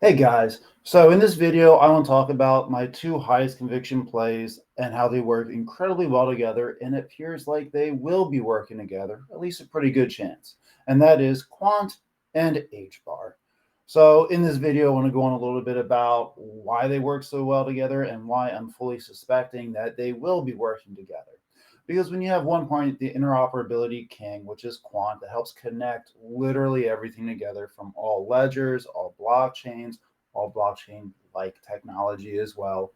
Hey guys, so in this video, I want to talk about my two highest conviction plays and how they work incredibly well together, and it appears like they will be working together, at least a pretty good chance, and that is Quant and HBAR. So in this video, I want to go on a little bit about why they work so well together and why I'm fully suspecting that they will be working together. Because when you have one point, the interoperability king, which is Quant, that helps connect literally everything together from all ledgers, all blockchain like technology as well,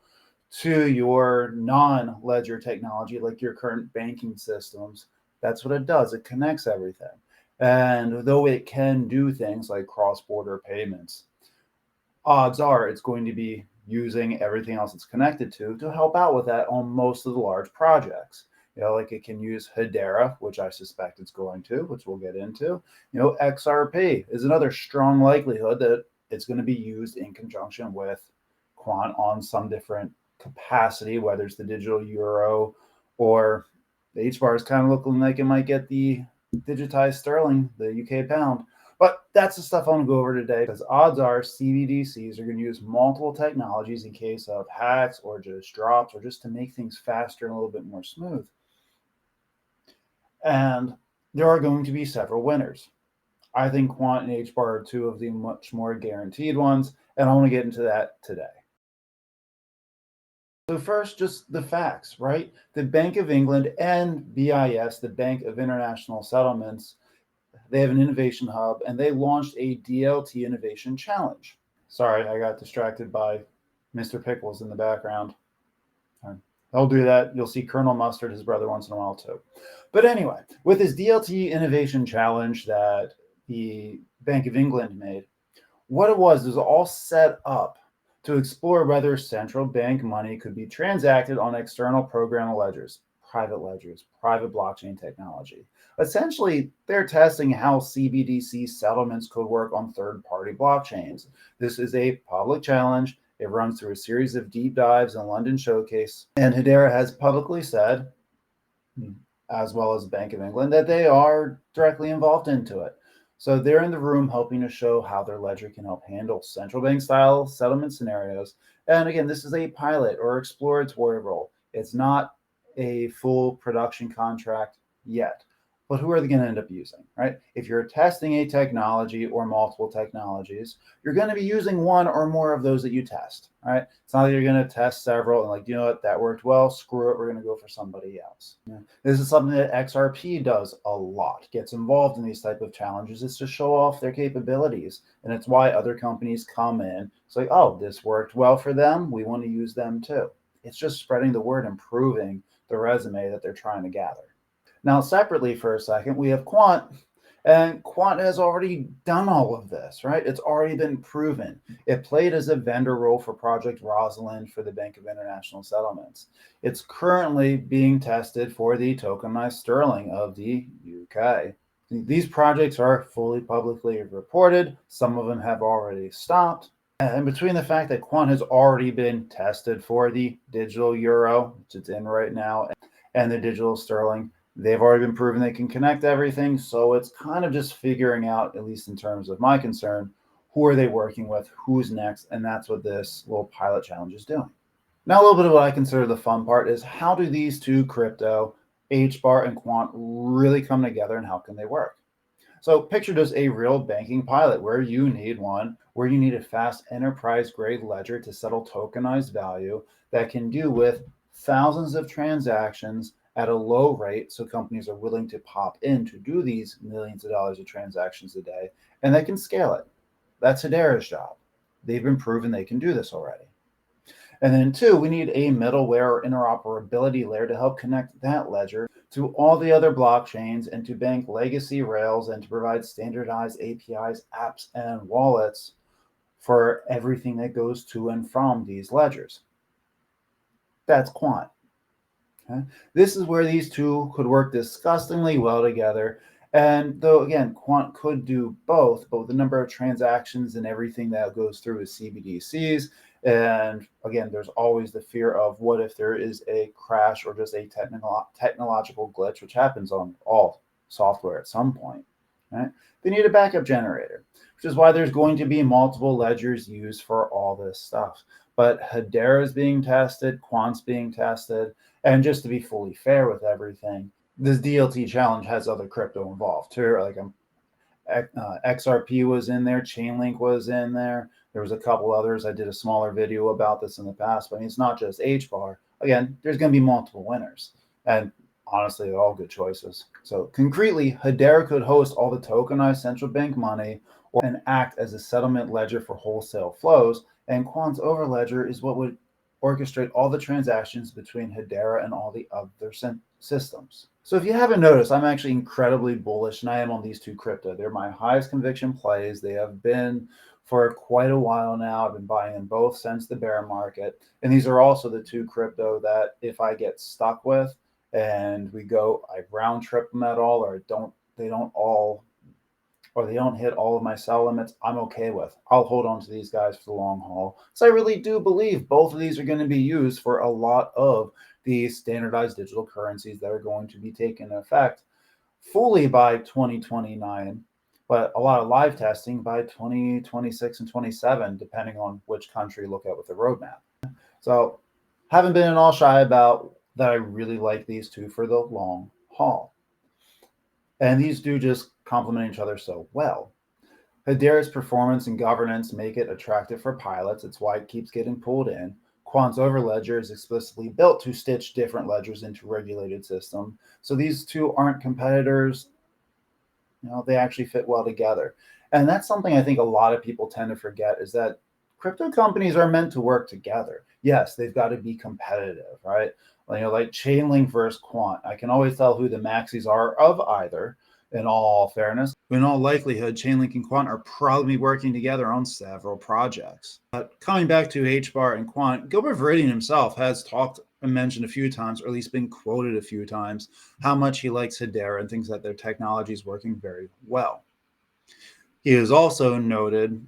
to your non-ledger technology like your current banking systems. That's what it does. It connects everything. And though it can do things like cross-border payments, odds are it's going to be using everything else it's connected to help out with that on most of the large projects. Like it can use Hedera, which I suspect it's going to, which we'll get into. XRP is another strong likelihood that it's going to be used in conjunction with Quant on some different capacity, whether it's the digital euro or the HBAR is kind of looking like it might get the digitized sterling, the UK pound. But that's the stuff I want to go over today, because odds are CBDCs are going to use multiple technologies in case of hacks or just drops or just to make things faster and a little bit more smooth. And there are going to be several winners. I think Quant and HBAR are two of the much more guaranteed ones, and I want to get into that today. So first, just the facts, right? The Bank of England and BIS, the Bank of International Settlements, they have an innovation hub, and they launched a DLT Innovation Challenge. Sorry, I got distracted by Mr. Pickles in the background. I'll do that. You'll see Colonel Mustard, his brother, once in a while too. But anyway, with this DLT Innovation Challenge that the Bank of England made, what it was all set up to explore whether central bank money could be transacted on external programmable ledgers, private blockchain technology. Essentially, they're testing how CBDC settlements could work on third-party blockchains. This is a public challenge. It runs through a series of deep dives in London Showcase, and Hedera has publicly said, as well as the Bank of England, that they are directly involved into it. So they're in the room helping to show how their ledger can help handle central bank style settlement scenarios. And again, this is a pilot or exploratory role. It's not a full production contract yet. But who are they going to end up using, right? If you're testing a technology or multiple technologies, you're going to be using one or more of those that you test, right? It's not that you're going to test several and you know what, that worked well, screw it, we're going to go for somebody else. This is something that XRP does a lot, gets involved in these type of challenges. It's to show off their capabilities, and it's why other companies come in. It's like, oh, this worked well for them, we want to use them too. It's just spreading the word, improving the resume that they're trying to gather. Now, separately for a second, we have Quant, and Quant has already done all of this, right? It's already been proven. It played as a vendor role for Project Rosalind for the Bank of International Settlements. It's currently being tested for the tokenized sterling of the UK. These projects are fully publicly reported. Some of them have already stopped. And between the fact that Quant has already been tested for the digital euro, which it's in right now, and the digital sterling, they've already been proven they can connect everything. So it's kind of just figuring out, at least in terms of my concern, who are they working with, who's next, and that's what this little pilot challenge is doing. Now, a little bit of what I consider the fun part is, how do these two crypto, HBAR and Quant, really come together, and how can they work? So picture just a real banking pilot where you need a fast enterprise-grade ledger to settle tokenized value that can do with thousands of transactions at a low rate, so companies are willing to pop in to do these millions of dollars of transactions a day, and they can scale it. That's Hedera's job. They've been proven they can do this already. And then two, we need a middleware or interoperability layer to help connect that ledger to all the other blockchains and to bank legacy rails and to provide standardized APIs, apps, and wallets for everything that goes to and from these ledgers. That's Quant. Okay. This is where these two could work disgustingly well together. And though, again, Quant could do both, but with the number of transactions and everything that goes through is CBDCs. And again, there's always the fear of what if there is a crash or just a technological glitch, which happens on all software at some point. Right? They need a backup generator. which is why there's going to be multiple ledgers used for all this stuff. But Hedera is being tested, Quant's being tested, and just to be fully fair with everything, this DLT challenge has other crypto involved too. Like XRP was in there, Chainlink was in there. There was a couple others. I did a smaller video about this in the past, but I mean, it's not just HBAR. Again, there's going to be multiple winners. And honestly, they're all good choices. So concretely, Hedera could host all the tokenized central bank money and act as a settlement ledger for wholesale flows. And Quant's overledger is what would orchestrate all the transactions between Hedera and all the other systems. So if you haven't noticed, I'm actually incredibly bullish, and I am on these two crypto. They're my highest conviction plays. They have been for quite a while now. I've been buying in both since the bear market. And these are also the two crypto that if I get stuck with and I round trip them at all, or they don't hit all of my sell limits, I'm okay with. I'll hold on to these guys for the long haul. So I really do believe both of these are going to be used for a lot of the standardized digital currencies that are going to be taking effect fully by 2029, but a lot of live testing by 2026 and 27, depending on which country you look at with the roadmap. So haven't been at all shy about that. I really like these two for the long haul. And these do just complement each other so well. Hedera's performance and governance make it attractive for pilots. It's why it keeps getting pulled in. Quant's overledger is explicitly built to stitch different ledgers into a regulated system. So these two aren't competitors. They actually fit well together. And that's something I think a lot of people tend to forget, is that crypto companies are meant to work together. Yes, they've got to be competitive, right? Like Chainlink versus Quant. I can always tell who the maxis are of either, in all fairness. In all likelihood, Chainlink and Quant are probably working together on several projects. But coming back to HBAR and Quant, Gilbert Veridian himself has talked and mentioned a few times, or at least been quoted a few times, how much he likes Hedera and thinks that their technology is working very well. He has also noted,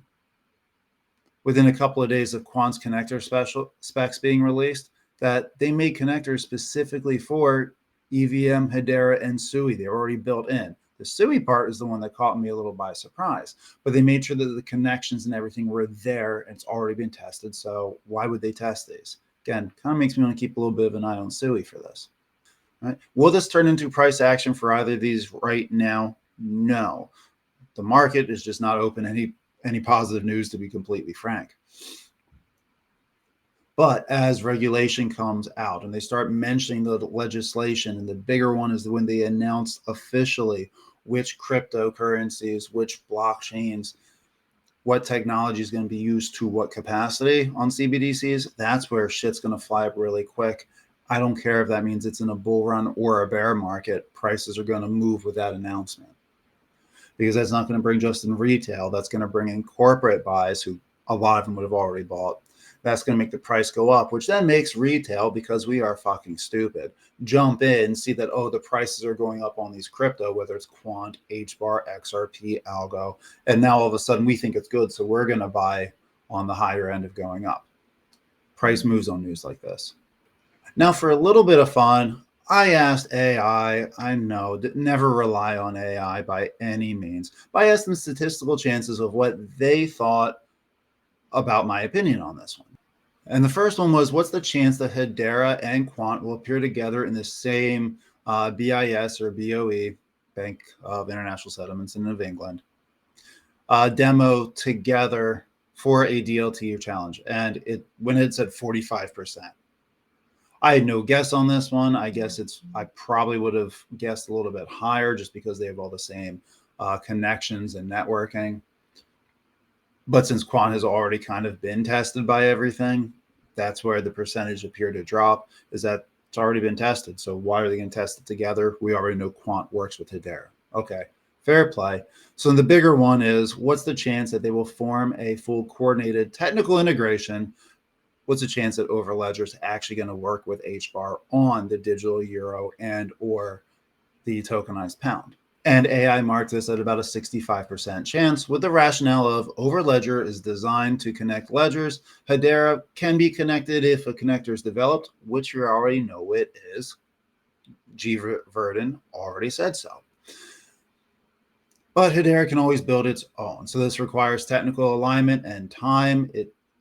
within a couple of days of Quant's connector specs being released, that they made connectors specifically for EVM, Hedera, and SUI. They're already built in. The SUI part is the one that caught me a little by surprise, but they made sure that the connections and everything were there, and it's already been tested. So why would they test these? Again, kind of makes me want to keep a little bit of an eye on SUI for this. Right? Will this turn into price action for either of these right now? No. The market is just not open any positive news, to be completely frank. But as regulation comes out and they start mentioning the legislation, and the bigger one is when they announce officially which cryptocurrencies, which blockchains, what technology is going to be used to what capacity on CBDCs, that's where shit's going to fly up really quick. I don't care if that means it's in a bull run or a bear market, prices are going to move with that announcement. Because that's not going to bring just in retail, that's going to bring in corporate buys, who a lot of them would have already bought. That's going to make the price go up, which then makes retail, because we are fucking stupid, jump in, see that, oh, the prices are going up on these crypto, whether it's Quant, HBAR, XRP, Algo, and now all of a sudden we think it's good, so we're going to buy on the higher end of going up. Price moves on news like this. Now, for a little bit of fun, I asked AI, I know, never rely on AI by any means, but I asked them statistical chances of what they thought about my opinion on this one. And the first one was, what's the chance that Hedera and Quant will appear together in the same BIS or BOE, Bank of International Settlements in of England, demo together for a DLT challenge? And when it said 45%. I had no guess on this one. I probably would have guessed a little bit higher, just because they have all the same connections and networking. But since Quant has already kind of been tested by everything, that's where the percentage appeared to drop, is that it's already been tested. So why are they going to test it together? We already know Quant works with Hedera. Okay, fair play. So the bigger one is, what's the chance that they will form a full coordinated technical integration? What's the chance that Overledger is actually going to work with HBAR on the digital euro and or the tokenized pound? And AI marked this at about a 65% chance, with the rationale of Overledger is designed to connect ledgers. Hedera can be connected if a connector is developed, which you already know it is. G. Verdin already said so. But Hedera can always build its own. So this requires technical alignment and time.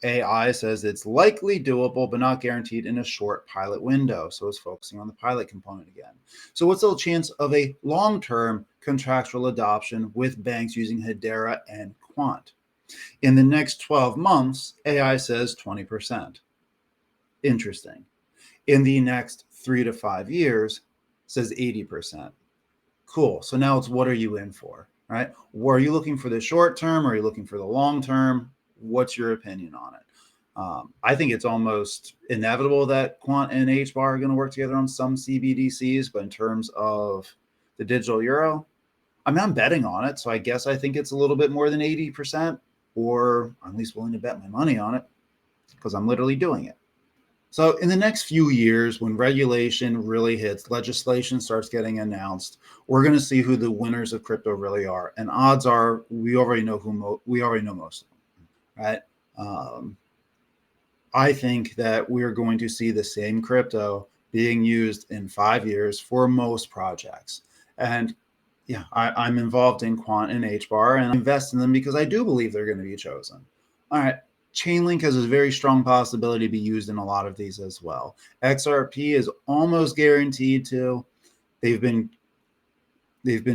AI says it's likely doable, but not guaranteed in a short pilot window. So it's focusing on the pilot component again. So what's the chance of a long-term contractual adoption with banks using Hedera and Quant? In the next 12 months, AI says 20%. Interesting. In the next 3 to 5 years, says 80%. Cool. So now it's what are you in for, right? Are you looking for the short term? Or are you looking for the long term? What's your opinion on it? I think it's almost inevitable that Quant and HBAR are going to work together on some CBDCs, but in terms of the digital euro, I mean, I'm betting on it. So I guess I think it's a little bit more than 80%, or I'm at least willing to bet my money on it because I'm literally doing it. So, in the next few years, when regulation really hits, legislation starts getting announced, we're going to see who the winners of crypto really are. And odds are, we already know we already know most of them, right? Um, I think that we're going to see the same crypto being used in 5 years for most projects. And yeah, I'm involved in Quant and HBAR and I invest in them because I do believe they're going to be chosen. All right. Chainlink has a very strong possibility to be used in a lot of these as well. XRP is almost guaranteed to. They've been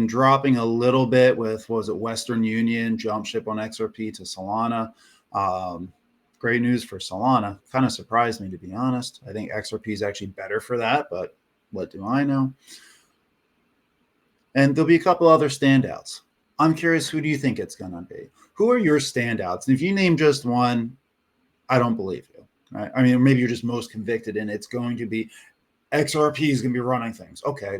dropping a little bit with, what was it, Western Union jump ship on XRP to Solana. Great news for Solana. Kind of surprised me, to be honest. I think XRP is actually better for that, but what do I know? And there'll be a couple other standouts. I'm curious, who do you think it's going to be? Who are your standouts? And if you name just one, I don't believe you. Right? I mean, maybe you're just most convicted in it's going to be XRP is going to be running things. Okay.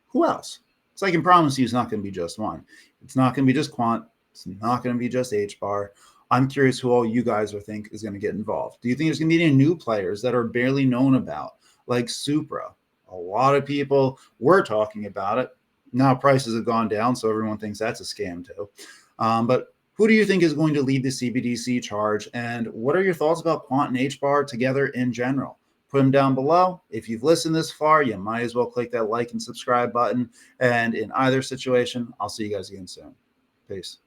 Who else? So I can promise you it's not going to be just one. It's not going to be just Quant. It's not going to be just HBAR. I'm curious who all you guys think is going to get involved. Do you think there's going to be any new players that are barely known about, like Supra? A lot of people were talking about it. Now prices have gone down, so everyone thinks that's a scam too. But who do you think is going to lead the CBDC charge? And what are your thoughts about Quant and HBAR together in general? Put them down below. If you've listened this far, you might as well click that like and subscribe button. And in either situation, I'll see you guys again soon. Peace.